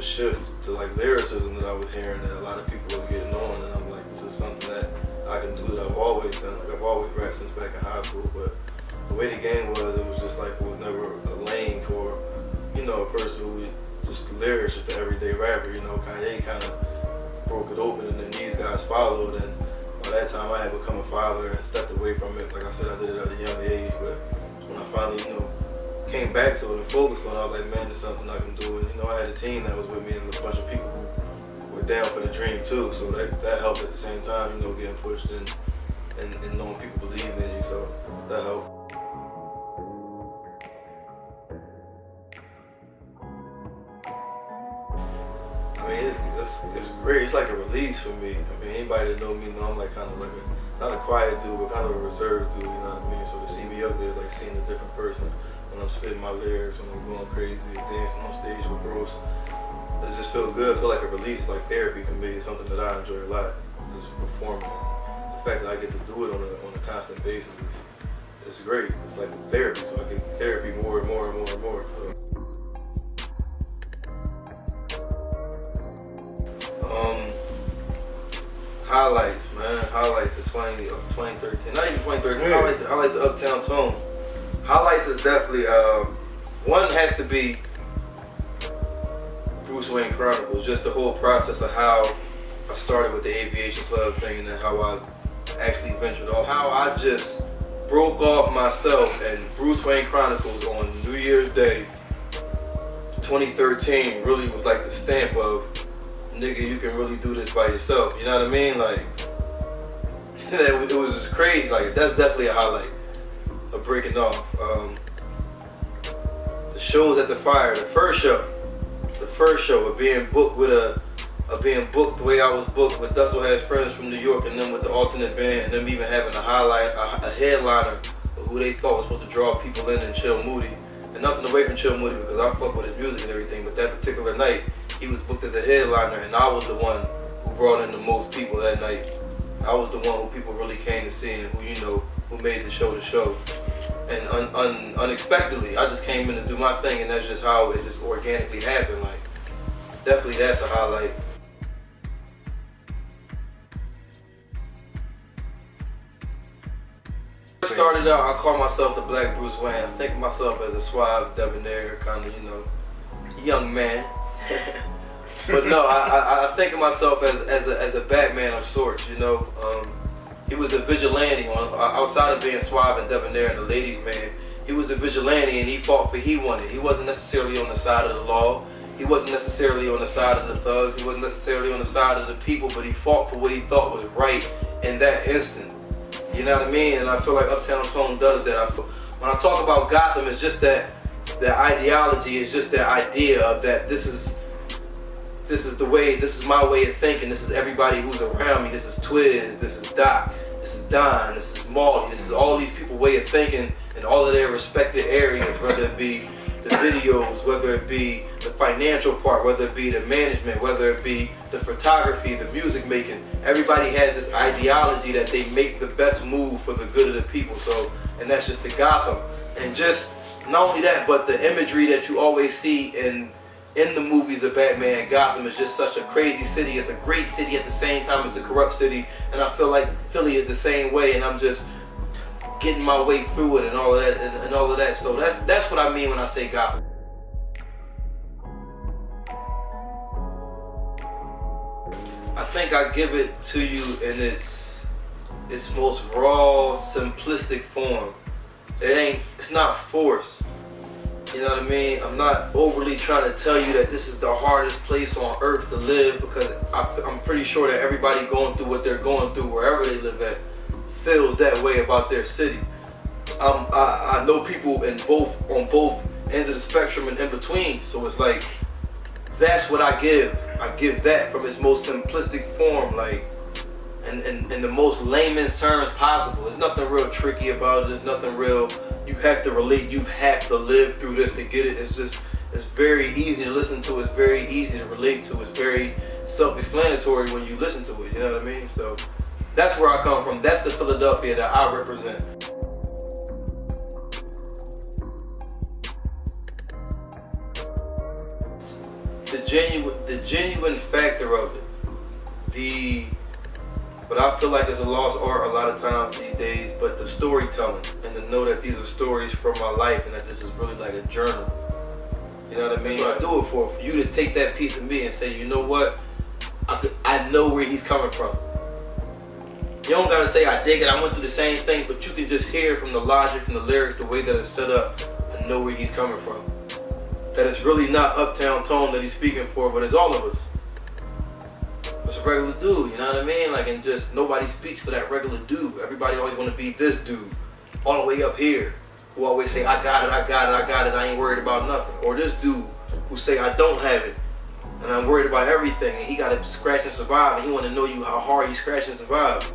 shift to like lyricism that I was hearing that a lot of people were getting on, and I'm like, this is something that I can do that I've always done. Like I've always rapped since back in high school, but the way the game was, it was just like it was never a lane for, you know, a person who just lyrics, just an everyday rapper. You know, Kanye kind of broke it open, and then these guys followed, and by that time I had become a father and stepped away from it. Like I said, I did it at a young age, but when I finally, you know, came back to it and focused on it, I was like, man, there's something I can do. And you know, I had a team that was with me and a bunch of people who were down for the dream too, so that helped at the same time, you know, getting pushed and knowing people believed in you, so that helped. I mean, it's great. It's like a release for me. I mean, anybody that know me know I'm like kind of like not a quiet dude, but kind of a reserved dude, you know what I mean? So to see me up there is like seeing a different person when I'm spitting my lyrics, when I'm going crazy, dancing on stage with bros. It just feel good. I feel like a release. It's like therapy for me. It's something that I enjoy a lot, just performing. The fact that I get to do it on a constant basis is great. It's like therapy, so I get therapy more and more and more and more. So. Highlights, man. Highlights of 2013. Not even 2013. Yeah. Highlights of UpTown Tone. Highlights is definitely one has to be Bruce Wayne Chronicles. Just the whole process of how I started with the aviation club thing, and then how I actually ventured off. How I just broke off myself, and Bruce Wayne Chronicles on New Year's Day 2013 really was like the stamp of, nigga, you can really do this by yourself. You know what I mean? Like, it was just crazy. Like, that's definitely a highlight of breaking off. The shows at the Fire, the first show of being booked the way I was booked with Dussel Has Friends from New York, and then with the alternate band, and them even having a headliner of who they thought was supposed to draw people in, and Chill Moody. And nothing away from Chill Moody, because I fuck with his music and everything, but that particular night, he was booked as a headliner, and I was the one who brought in the most people that night. I was the one who people really came to see, and who, you know, who made the show. And unexpectedly, I just came in to do my thing, and that's just how it just organically happened. Like, definitely that's a highlight. Started out, I call myself the Black Bruce Wayne. I think of myself as a suave, debonair, kind of, you know, young man. But no, I think of myself as a Batman of sorts, you know. He was a vigilante outside of being suave and debonair and a ladies' man. He was a vigilante, and he fought for he wanted. He wasn't necessarily on the side of the law. He wasn't necessarily on the side of the thugs. He wasn't necessarily on the side of the people, but he fought for what he thought was right in that instant. You know what I mean? And I feel like UpTown Tone does that. When I talk about Gotham, it's just that ideology, is just that idea of that this is my way of thinking, this is everybody who's around me, this is Twiz, this is Doc, this is Don, this is Molly, this is all these people way of thinking in all of their respective areas, whether it be the videos, whether it be the financial part, whether it be the management, whether it be the photography, the music making. Everybody has this ideology that they make the best move for the good of the people. So, and that's just the Gotham. And just not only that, but the imagery that you always see in the movies of Batman. Gotham is just such a crazy city. It's a great city at the same time. It's a corrupt city, and I feel like Philly is the same way. And I'm just getting my way through it and all of that and all of that. So that's what I mean when I say Gotham. I think I give it to you in its most raw, simplistic form. It's not forced. You know what I mean? I'm not overly trying to tell you that this is the hardest place on earth to live, because I'm pretty sure that everybody going through what they're going through, wherever they live at, feels that way about their city. I know people on both ends of the spectrum and in between, so it's like, that's what I give. I give that from its most simplistic form, like, in the most layman's terms possible. There's nothing real tricky about it. There's nothing real, you have to relate, you have to live through this to get it. It's very easy to listen to. It's very easy to relate to. It's very self-explanatory when you listen to it, you know what I mean? So that's where I come from. That's the Philadelphia that I represent. the genuine factor of it. But I feel like it's a lost art a lot of times these days, but the storytelling, and to know that these are stories from my life and that this is really like a journal. You know what I mean? That's what I do it for you to take that piece of me and say, you know what, I know where he's coming from. You don't gotta say I dig it, I went through the same thing, but you can just hear from the logic, from the lyrics, the way that it's set up, and know where he's coming from. That it's really not UpTown Tone that he's speaking for, but it's all of us. It's a regular dude, you know what I mean? Like, and just nobody speaks for that regular dude. Everybody always want to be this dude, all the way up here, who always say, I got it, I got it, I got it, I ain't worried about nothing. Or this dude who say, I don't have it, and I'm worried about everything, and he got to scratch and survive, and he want to know you how hard he scratch and survive.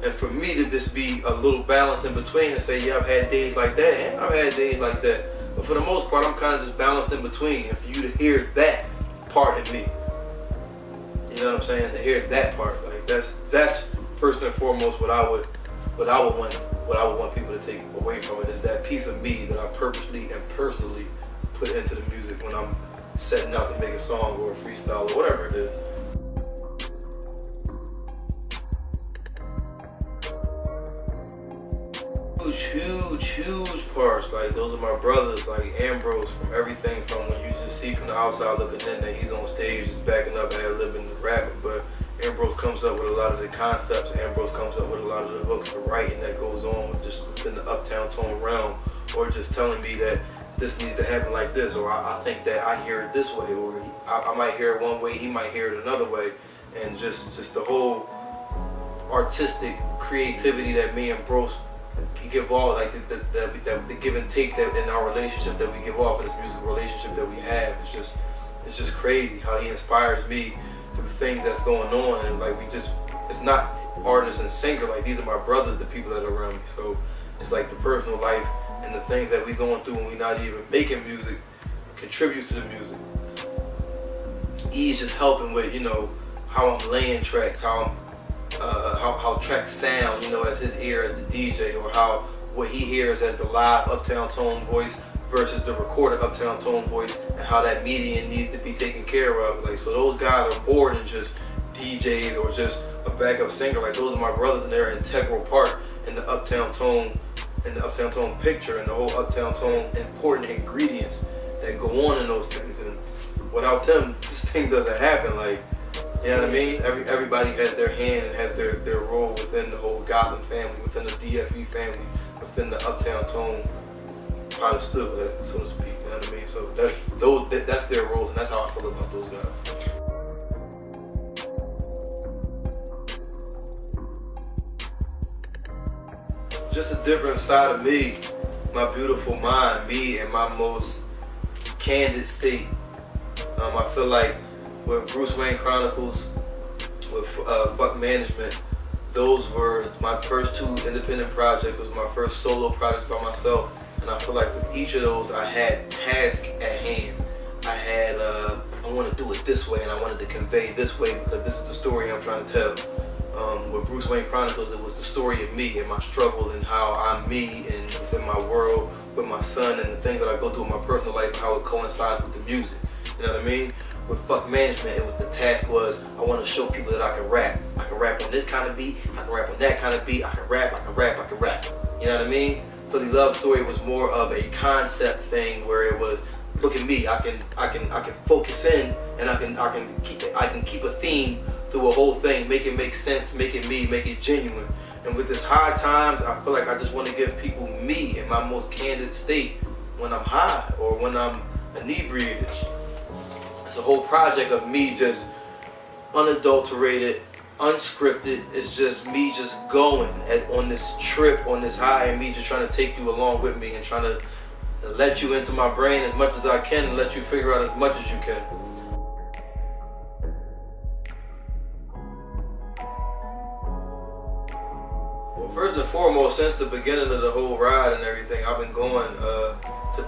And for me to just be a little balance in between and say, yeah, I've had days like that, and I've had days like that. But for the most part, I'm kind of just balanced in between. And for you to hear that part of me, you know what I'm saying? To hear that part, like that's first and foremost what I would want people to take away from it, is that piece of me that I purposely and personally put into the music when I'm setting out to make a song or a freestyle or whatever it is. Huge parts. Like, those are my brothers, like Ambrose, from everything from when you just see from the outside looking in that he's on stage just backing up and ad-libbing and rapping, but Ambrose comes up with a lot of the concepts. Ambrose comes up with a lot of the hooks, the writing that goes on with just within the UpTown Tone realm, or just telling me that this needs to happen like this, or I think that I hear it this way, or I might hear it one way, he might hear it another way, and just the whole artistic creativity that me and Bros give off, like the give and take that in our relationship that we give off, in this musical relationship that we have, it's just crazy how he inspires me through things that's going on, and like it's not artist and singer, like these are my brothers, the people that are around me. So it's like the personal life and the things that we going through when we not even making music contribute to the music. He's just helping with, you know, how I'm laying tracks, how tracks sound, you know, as his ear as the DJ, or how what he hears as the live UpTown Tone voice versus the recorded UpTown Tone voice, and how that median needs to be taken care of. Like, so those guys are more than just DJs or just a backup singer. Like, those are my brothers, and they're an integral part in the UpTown Tone, in the UpTown Tone picture, and the whole UpTown Tone important ingredients that go on in those things. And without them, this thing doesn't happen. Like, you know what I mean? Everybody has their hand and has their role within the whole Gotham family, within the DFE family, within the UpTown Tone pedestal, so to speak. You know what I mean? So that's their roles, and that's how I feel about those guys. Just a different side of me, my beautiful mind, me in my most candid state. I feel like with Bruce Wayne Chronicles, with Fuck Management, those were my first two independent projects. Those were my first solo projects by myself. And I feel like with each of those, I had task at hand. I had, I want to do it this way, and I wanted to convey this way because this is the story I'm trying to tell. With Bruce Wayne Chronicles, it was the story of me and my struggle and how I'm me and within my world with my son and the things that I go through in my personal life and how it coincides with the music. You know what I mean? With Fuck Management, it was the task was I want to show people that I can rap. I can rap on this kind of beat. I can rap on that kind of beat. I can rap. I can rap. I can rap. You know what I mean? Philly Love Story was more of a concept thing where it was, look at me. I can focus in, and I can keep a theme through a whole thing, make it make sense, make it me, make it genuine. And with this high times, I feel like I just want to give people me in my most candid state when I'm high or when I'm inebriated. It's a whole project of me just unadulterated, unscripted. It's just me just going on this trip, on this high, and me just trying to take you along with me and trying to let you into my brain as much as I can and let you figure out as much as you can. Well, first and foremost, since the beginning of the whole ride and everything, I've been going to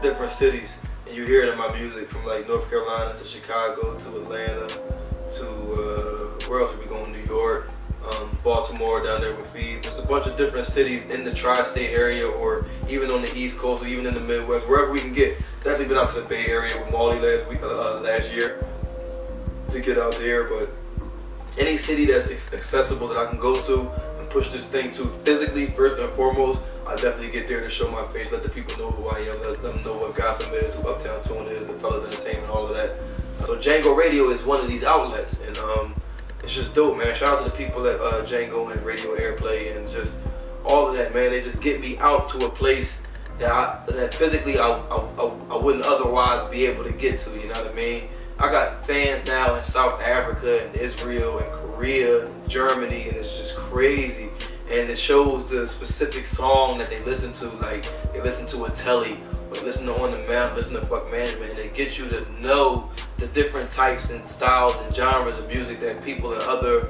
different cities. And you hear it in my music, from like North Carolina to Chicago to Atlanta to where else are we going? New York, Baltimore down there with Feed. There's a bunch of different cities in the tri-state area, or even on the East Coast, or even in the Midwest, wherever we can get. Definitely been out to the Bay Area with Molly last year. to get out there, but any city that's accessible that I can go to and push this thing to physically, first and foremost, I definitely get there to show my face, let the people know who I am, let them know what Gotham is, who UpTown Tone is, the Fellas Entertainment, all of that. So Django Radio is one of these outlets, and it's just dope, man. Shout out to the people at Django and Radio Airplay and just all of that, man. They just get me out to a place that physically I wouldn't otherwise be able to get to, you know what I mean? I got fans now in South Africa and Israel and Korea and Germany, and it's just crazy. And it shows the specific song that they listen to, like they listen to a telly, or listen to On the Mount, listen to Buck Management, and it gets you to know the different types and styles and genres of music that people in other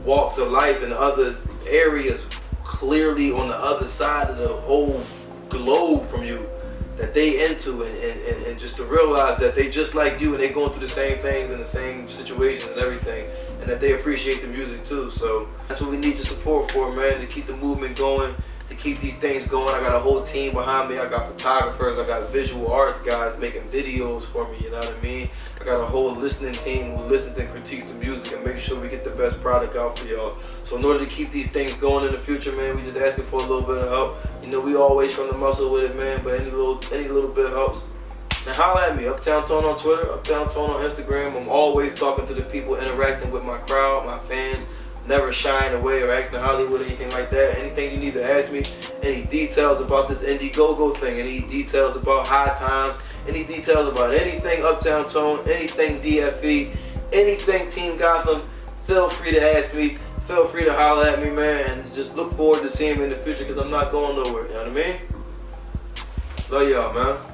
walks of life and other areas clearly on the other side of the whole globe from you that they into, and just to realize that they just like you and they going through the same things and the same situations and everything, and that they appreciate the music too. So that's what we need your support for, man, to keep the movement going, to keep these things going. I got a whole team behind me. I got photographers, I got visual arts guys making videos for me, you know what I mean? I got a whole listening team who listens and critiques the music and makes sure we get the best product out for y'all. So in order to keep these things going in the future, man, we just asking for a little bit of help. You know, we always from the muscle with it, man, but any little bit helps. Now holla at me, UpTown Tone on Twitter, UpTown Tone on Instagram. I'm always talking to the people, interacting with my crowd, my fans, never shying away or acting Hollywood or anything like that. Anything you need to ask me, any details about this Indiegogo thing, any details about High Times, any details about anything UpTown Tone, anything DFE, anything Team Gotham, feel free to ask me. Feel free to holler at me, man, and just look forward to seeing me in the future, because I'm not going nowhere, you know what I mean? Love y'all, man.